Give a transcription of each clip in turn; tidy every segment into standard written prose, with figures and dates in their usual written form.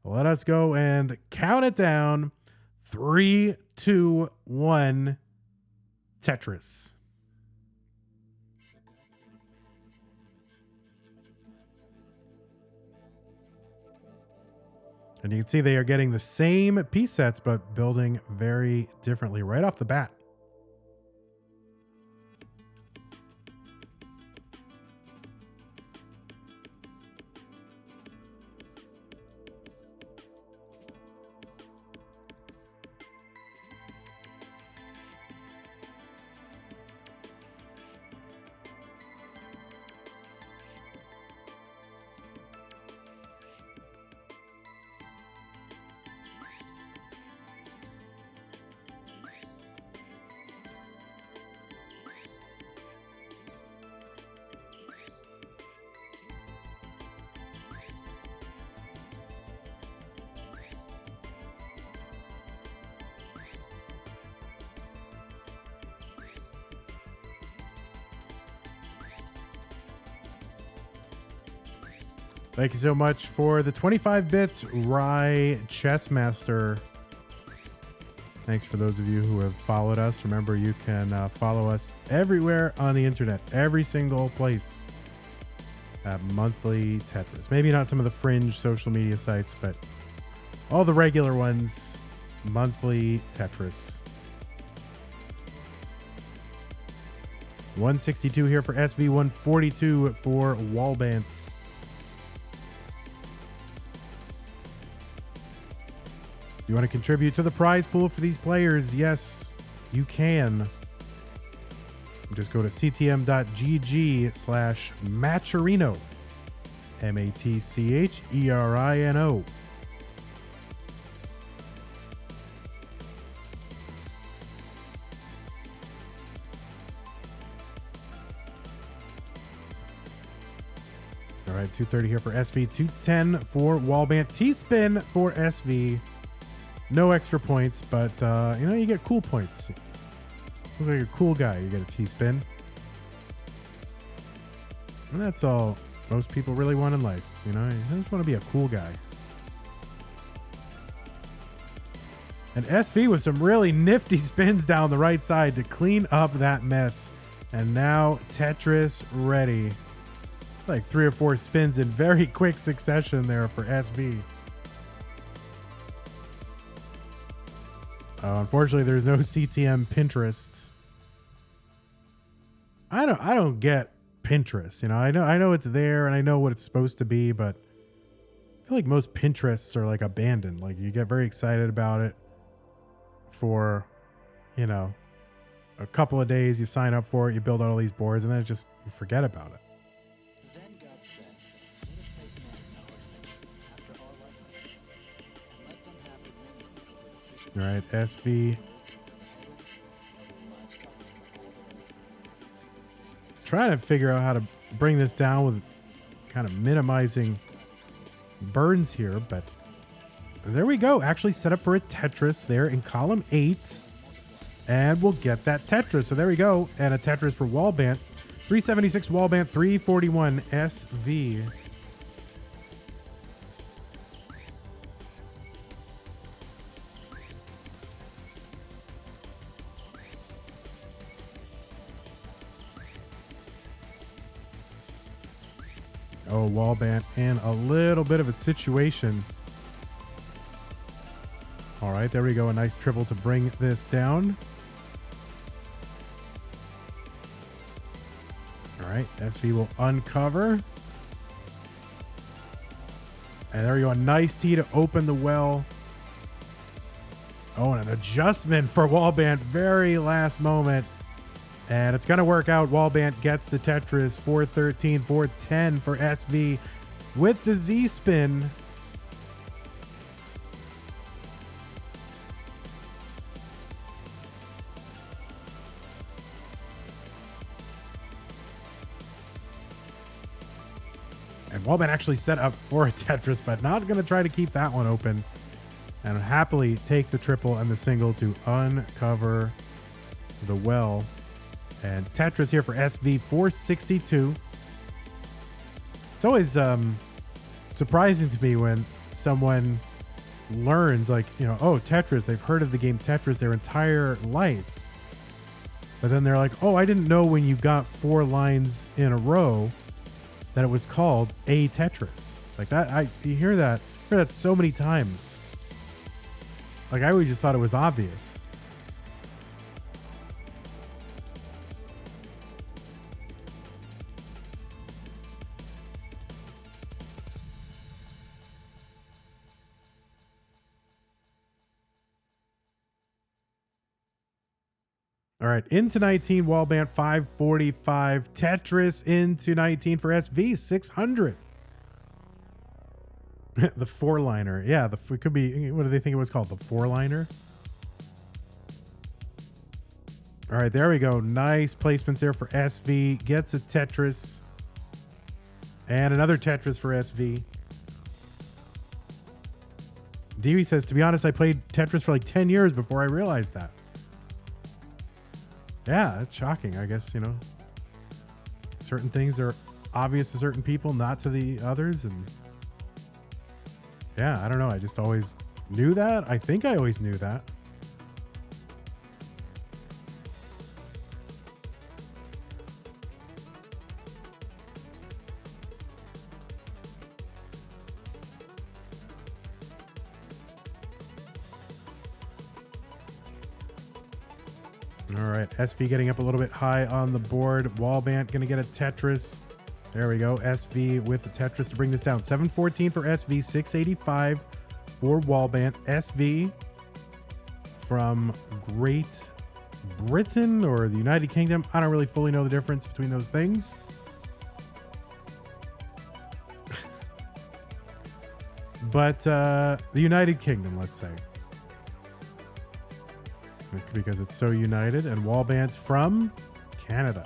Let us go and count it down. 3, 2, 1. Tetris. And you can see they are getting the same piece sets, but building very differently right off the bat. Thank you so much for the 25 bits, Rye Chessmaster. Thanks for those of you who have followed us. Remember, you can follow us everywhere on the internet, every single place at Monthly Tetris. Maybe not some of the fringe social media sites, but all the regular ones, Monthly Tetris. 162 here for SV, 142 for Wallbant. You want to contribute to the prize pool for these players? Yes, you can. Just go to ctm.gg/Matcherino. MATCHERINO. All right, 230 here for SV, 210 for Wallbant, T-spin for SV. No extra points, but, you know, you get cool points. Look like a cool guy. You get a T-spin. And that's all most people really want in life. You know, you just want to be a cool guy. And SV with some really nifty spins down the right side to clean up that mess. And now Tetris ready. It's like 3 or 4 spins in very quick succession there for SV. Unfortunately, there's no CTM Pinterest. I don't get Pinterest. You know, I know it's there and I know what it's supposed to be, but I feel like most Pinterests are like abandoned. Like you get very excited about it for, you know, a couple of days. You sign up for it, you build out all these boards, and then you forget about it. All right, SV. Trying to figure out how to bring this down with kind of minimizing burns here, but there we go. Actually set up for a Tetris there in column 8, and we'll get that Tetris. So there we go, and a Tetris for Wallbant. 376 Wallbant, 341 SV. Oh, Wallbant in a little bit of a situation. All right, there we go. A nice triple to bring this down. All right, SV will uncover. And there we go. A nice tee to open the well. Oh, and an adjustment for Wallbant. Very last moment. And it's going to work out. Wallbant gets the Tetris. 413, 410 for SV with the Z-spin. And Wallbant actually set up for a Tetris, but not going to try to keep that one open. And happily take the triple and the single to uncover the well. And Tetris here for SV, 462. It's always surprising to me when someone learned, like, you know, oh, Tetris, they've heard of the game Tetris their entire life. But then they're like, oh, I didn't know when you got 4 lines in a row that it was called a Tetris. Like that, you hear that so many times. Like, I always just thought it was obvious. All right, into 19, Wallbant 545, Tetris into 19 for SV 600. The 4-liner. Yeah, it could be, what do they think it was called? The 4-liner? All right, there we go. Nice placements there for SV. Gets a Tetris. And another Tetris for SV. Dewey says, to be honest, I played Tetris for like 10 years before I realized that. Yeah, that's shocking. I guess, you know, certain things are obvious to certain people, not to the others. And yeah, I don't know. I just always knew that. I think I always knew that. All right, SV getting up a little bit high on the board. Wallbant going to get a Tetris. There we go. SV with the Tetris to bring this down. 714 for SV, 685 for Wallbant. SV from Great Britain or the United Kingdom. I don't really fully know the difference between those things. But the United Kingdom, let's say. Because it's so united. And Wallbant from Canada.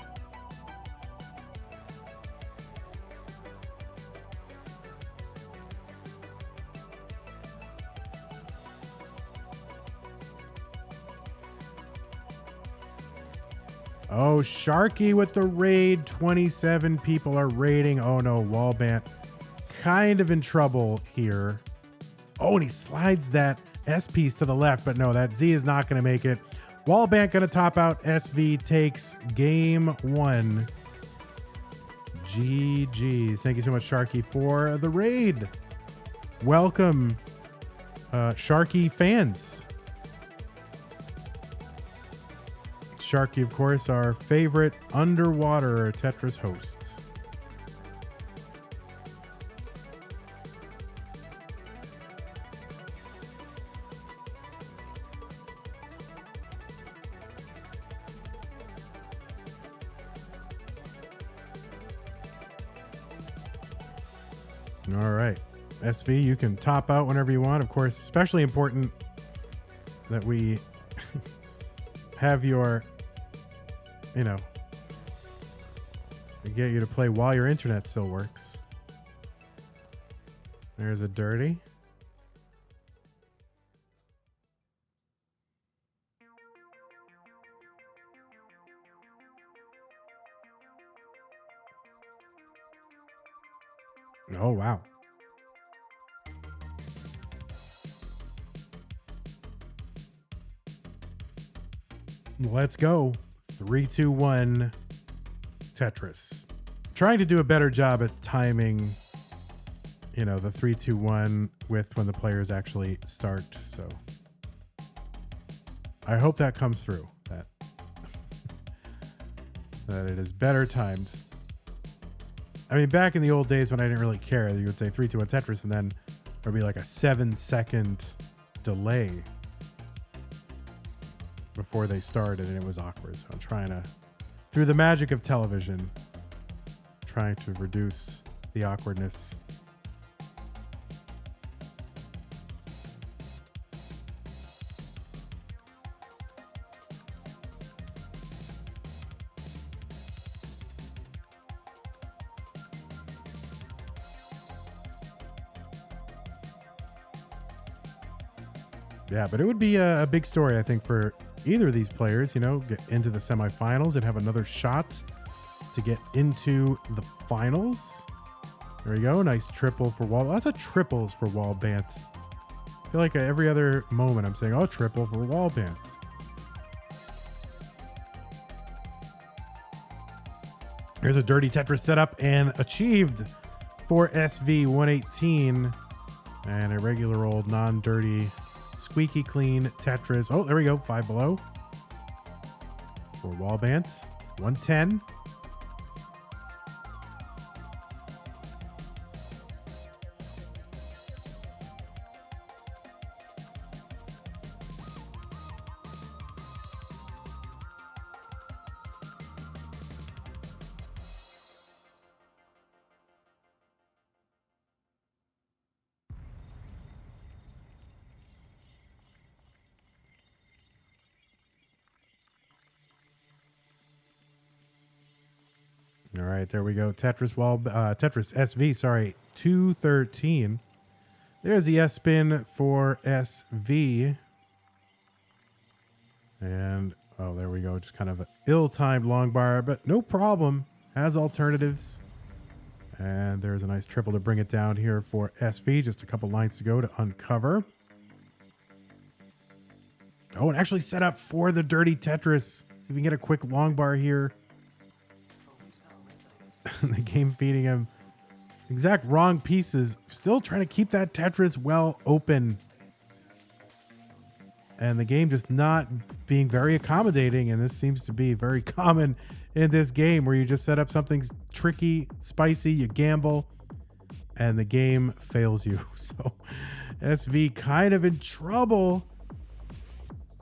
Oh, Sharky with the raid. 27 people are raiding. Oh no, Wallbant kind of in trouble here. Oh, and he slides that S piece to the left, but no, that Z is not going to make it. Wallbant going to top out. SV takes game 1. GG's. Thank you so much, Sharky, for the raid. Welcome, Sharky fans. Sharky, of course, our favorite underwater Tetris host. All right, SV, you can top out whenever you want. Of course, especially important that we have your, you know, we get you to play while your internet still works. There's a dirty. Oh, wow. Let's go. 3, 2, 1. Tetris. Trying to do a better job at timing, you know, the 3, 2, 1 with when the players actually start. So I hope that comes through, that it is better timed. I mean, back in the old days when I didn't really care, you would say 3, 2, 1 Tetris, and then there'd be like a 7-second delay before they started, and it was awkward. So I'm trying to, through the magic of television, trying to reduce the awkwardness. Yeah, but it would be a big story, I think, for either of these players, you know, get into the semifinals and have another shot to get into the finals. There we go. Nice triple for Wall. Lots of triples for Wallbant. feel like every other moment I'm saying, oh, triple for Wallbant. Here's a dirty Tetris setup and achieved for SV118. And a regular old non-dirty, squeaky clean Tetris. Oh, there we go. 5 below. For Wallbant. 110. All right, there we go. Tetris SV, sorry, 213. There's the S spin for SV. And, oh, there we go. Just kind of an ill-timed long bar, but no problem. Has alternatives. And there's a nice triple to bring it down here for SV. Just a couple lines to go to uncover. Oh, and actually set up for the dirty Tetris. See if we can get a quick long bar here. The game feeding him exact wrong pieces. Still trying to keep that Tetris well open. And the game just not being very accommodating. And this seems to be very common in this game where you just set up something tricky, spicy, you gamble, and the game fails you. So SV kind of in trouble.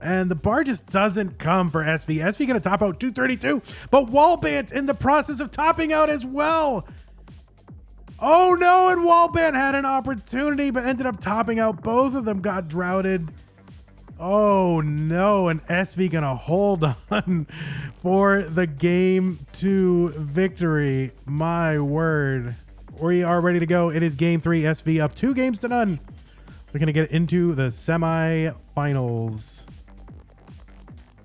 And the bar just doesn't come for SV. SV going to top out 232, but Wallbant in the process of topping out as well. Oh no, and Wallbant had an opportunity, but ended up topping out. Both of them got droughted. Oh no, and SV going to hold on for the game 2 victory. My word. We are ready to go. It is game 3, SV up 2 games to none. We're going to get into the semi-finals.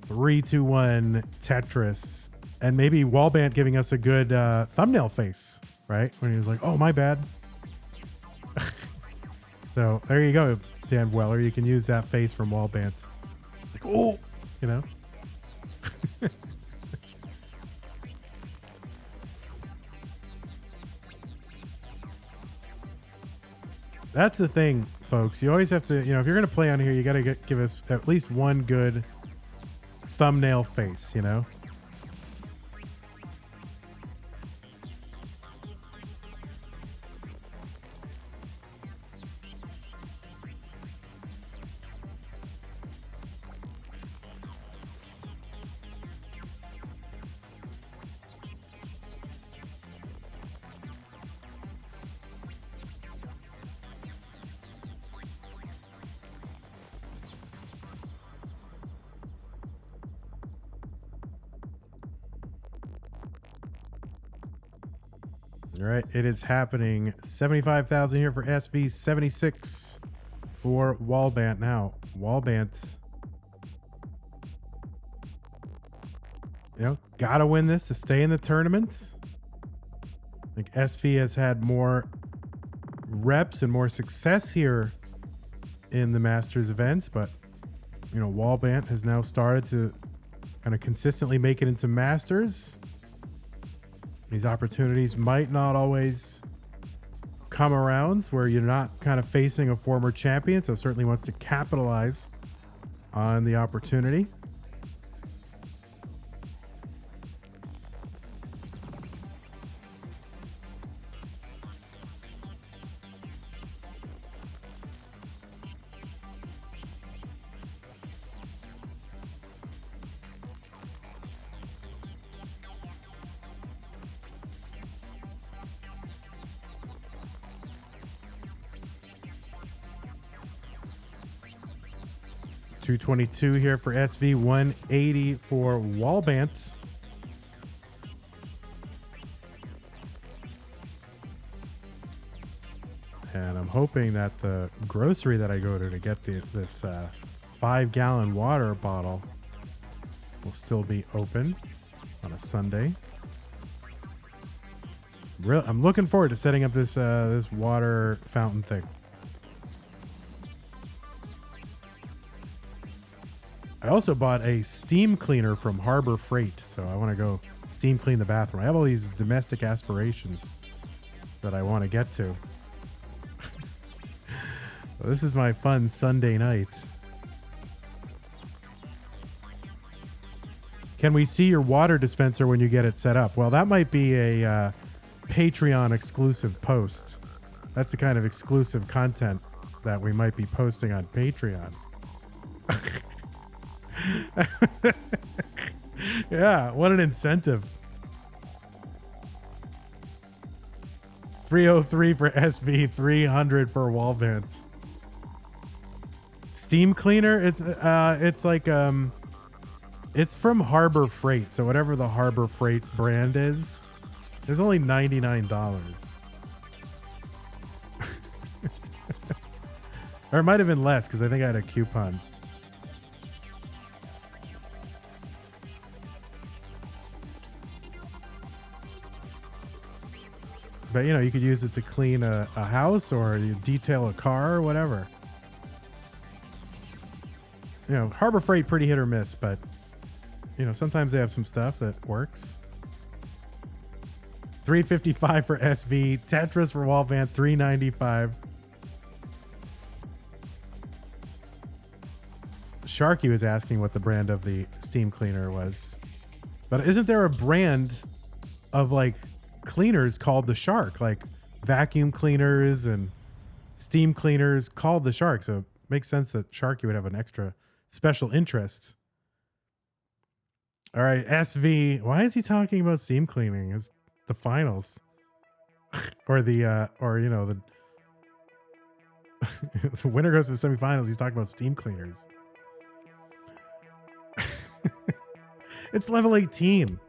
3-2-1 Tetris, and maybe Wallbant giving us a good thumbnail face, right? When he was like, "Oh, my bad." So there you go, Dan Weller. You can use that face from Wallbant. Like, oh, you know. That's the thing, folks. You always have to, if you're going to play on here, you got to give us at least one good thumbnail face, All right, it is happening. 75,000 here for SV, 76 for Wallbant. Now, Wallbant, gotta win this to stay in the tournament. I think SV has had more reps and more success here in the Masters event, but Wallbant has now started to kind of consistently make it into Masters. These opportunities might not always come around where you're not kind of facing a former champion, so certainly wants to capitalize on the opportunity. $222 here for SV, 180 for Wallbant. And I'm hoping that the grocery that I go to get this 5-gallon water bottle will still be open on a Sunday. I'm looking forward to setting up this this water fountain thing. I also bought a steam cleaner from Harbor Freight, so I want to go steam clean the bathroom. I have all these domestic aspirations that I want to get to. Well, this is my fun Sunday night. Can we see your water dispenser when you get it set up? Well, that might be a Patreon exclusive post. That's the kind of exclusive content that we might be posting on Patreon. Yeah, what an incentive. 303 for SV, 300 for Wallbant. Steam cleaner, it's like it's from Harbor Freight, so whatever the Harbor Freight brand is, there's only $99. Or it might have been less because I think I had a coupon. But you know, you could use it to clean a house or you detail a car or whatever. You know, Harbor Freight pretty hit or miss, but you know, sometimes they have some stuff that works. 355 for SV, Tetris for Wallbant, 395. Sharky was asking what the brand of the steam cleaner was. But isn't there a brand of like cleaners called the Shark? Like vacuum cleaners and steam cleaners called the Shark. So it makes sense that Sharky would have an extra special interest. All right, SV. Why is he talking about steam cleaning? It's the finals. Or the or you know, the the winner goes to the semifinals. He's talking about steam cleaners. It's level 18.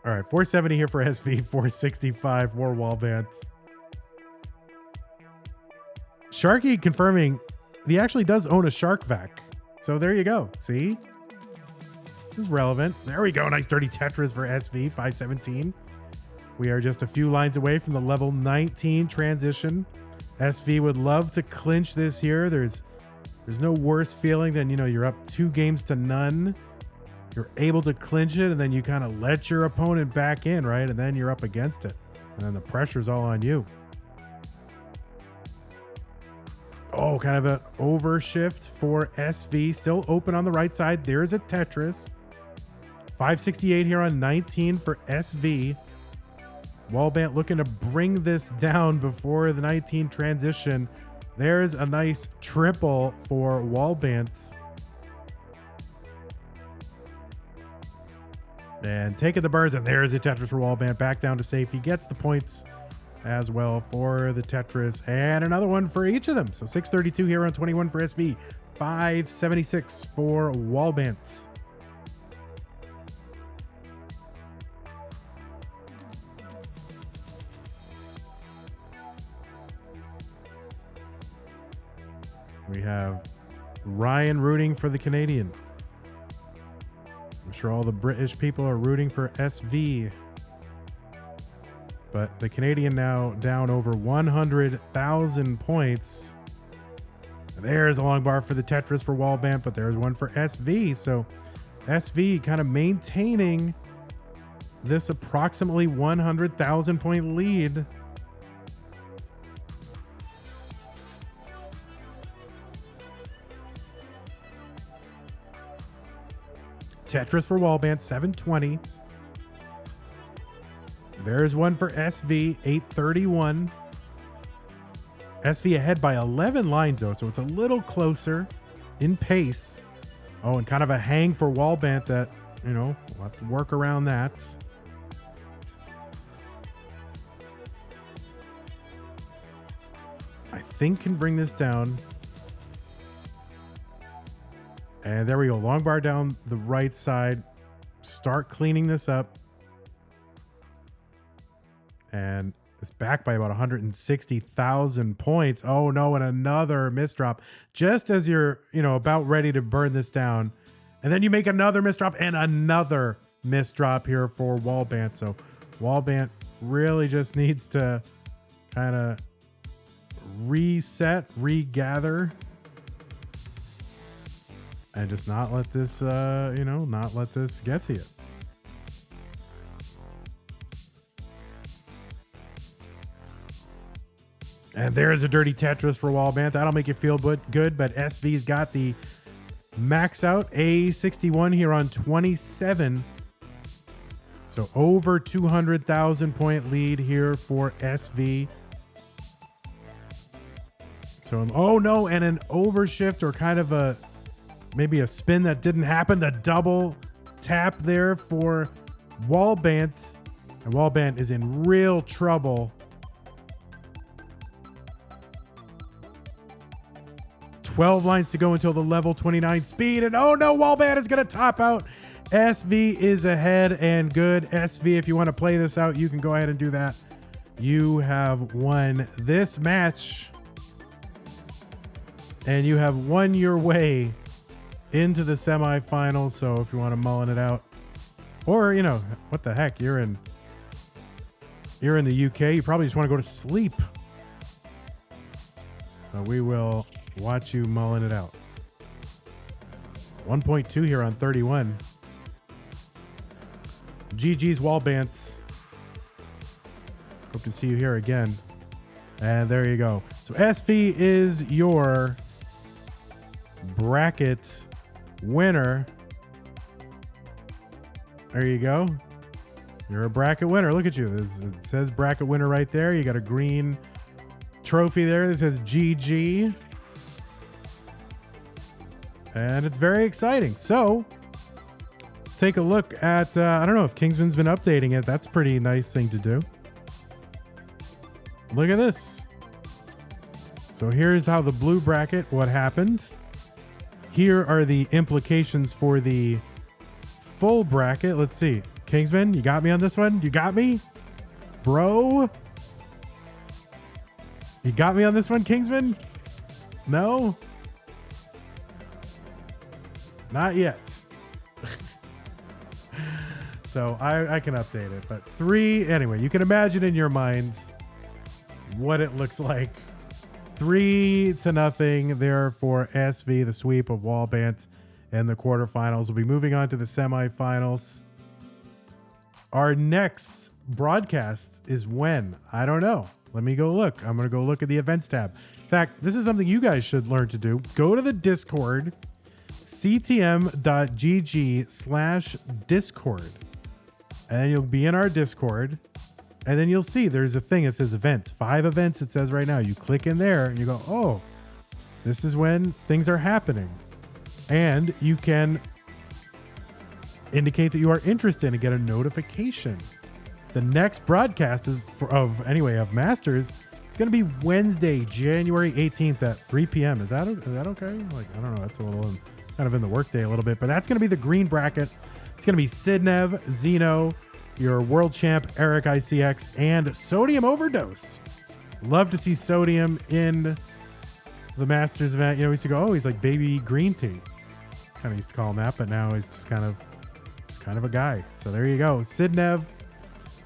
All right, 470 here for SV, 465 for Wallbant. Sharky confirming he actually does own a Shark Vac. So there you go. See? This is relevant. There we go. Nice dirty Tetris for SV, 517. We are just a few lines away from the level 19 transition. SV would love to clinch this here. There's no worse feeling than, you know, you're up 2-0. You're able to clinch it, and then you kind of let your opponent back in, right? And then you're up against it. And then the pressure's all on you. Oh, kind of an overshift for SV. Still open on the right side. There's a Tetris. 568 here on 19 for SV. Wallbant looking to bring this down before the 19 transition. There's a nice triple for Wallbant. And taking the burns, and there's a Tetris for Wallbant. Back down to safety. Gets the points as well for the Tetris. And another one for each of them. So 632 here on 21 for SV. 576 for Wallbant. We have Ryan rooting for the Canadian. I'm sure all the British people are rooting for SV. But the Canadian now down over 100,000 points. There's a long bar for the Tetris for Wallbant, but there's one for SV. So SV kind of maintaining this approximately 100,000 point lead. Tetris for Wallbant, 720. There's one for SV, 831. SV ahead by 11 lines, though, so it's a little closer in pace. Oh, and kind of a hang for Wallbant that, you know, we'll have to work around that. I think can bring this down. And there we go. Long bar down the right side. Start cleaning this up. And it's back by about 160,000 points. Oh no, and another misdrop. Just as you're, you know, about ready to burn this down. And then you make another misdrop and another misdrop here for Wallbant. So Wallbant really just needs to kind of reset, regather. and just not let this, not let this get to you. And there's a dirty Tetris for Wallbant. That'll make you feel good, but SV's got the max out A61 here on 27. So over 200,000 point lead here for SV. So, oh no, and an overshift or kind of maybe a spin that didn't happen. The double tap there for Wallbant. And Wallbant is in real trouble. 12 lines to go until the level 29 speed. And oh no, Wallbant is going to top out. SV is ahead and good. SV, if you want to play this out, you can go ahead and do that. You have won this match. And you have won your way into the semifinals. So if you want to mullen it out, or, what the heck, you're in the UK, you probably just want to go to sleep. So we will watch you mullen it out. 1.2 here on 31. GG's Wallbant. Hope to see you here again. And there you go. So SV is your bracket winner. There you go. You're a bracket winner. Look at you. It says bracket winner right there. You got a green trophy there that says GG. And it's very exciting. So let's take a look at, I don't know if Kingsman's been updating it. That's a pretty nice thing to do. Look at this. So here's how the blue bracket, what happened. Here are the implications for the full bracket. Let's see. Kingsman, you got me on this one? You got me? Bro? You got me on this one, Kingsman? No? Not yet. So I can update it. But 3, anyway, you can imagine in your minds what it looks like. 3-0 there for SV, the sweep of Wallbant in the quarterfinals. We'll be moving on to the semifinals. Our next broadcast is when? I don't know. Let me go look. I'm going to go look at the events tab. In fact, this is something you guys should learn to do. Go to the Discord, ctm.gg/Discord. And you'll be in our Discord. And then you'll see there's a thing that says events. 5 events it says right now. You click in there and you go, oh, this is when things are happening. And you can indicate that you are interested and get a notification. The next broadcast is of Masters. It's going to be Wednesday, January 18th at 3 p.m. Is that okay? Like, I don't know. That's a little kind of in the workday a little bit, but that's going to be the green bracket. It's going to be Sidnev, Zeno, your world champ, Eric ICX, and Sodium Overdose. Love to see Sodium in the Masters event. We used to go, oh, he's like baby green tea. Kind of used to call him that, but now he's just kind of a guy. So there you go. Sidnev,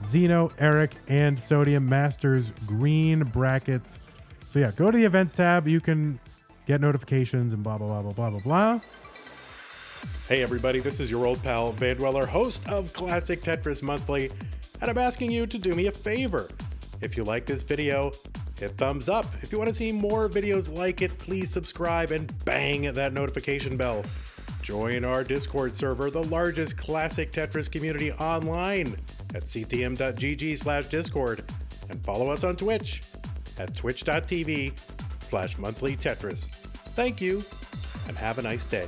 Zeno, Eric, and Sodium Masters green brackets. So yeah, go to the events tab. You can get notifications and blah, blah, blah, blah, blah, blah, blah. Hey everybody, this is your old pal Vandweller, host of Classic Tetris Monthly, and I'm asking you to do me a favor. If you like this video, hit thumbs up. If you want to see more videos like it, please subscribe and bang that notification bell. Join our Discord server, the largest classic Tetris community online, at ctm.gg/Discord, and follow us on Twitch at twitch.tv/monthlytetris. Thank you, and have a nice day.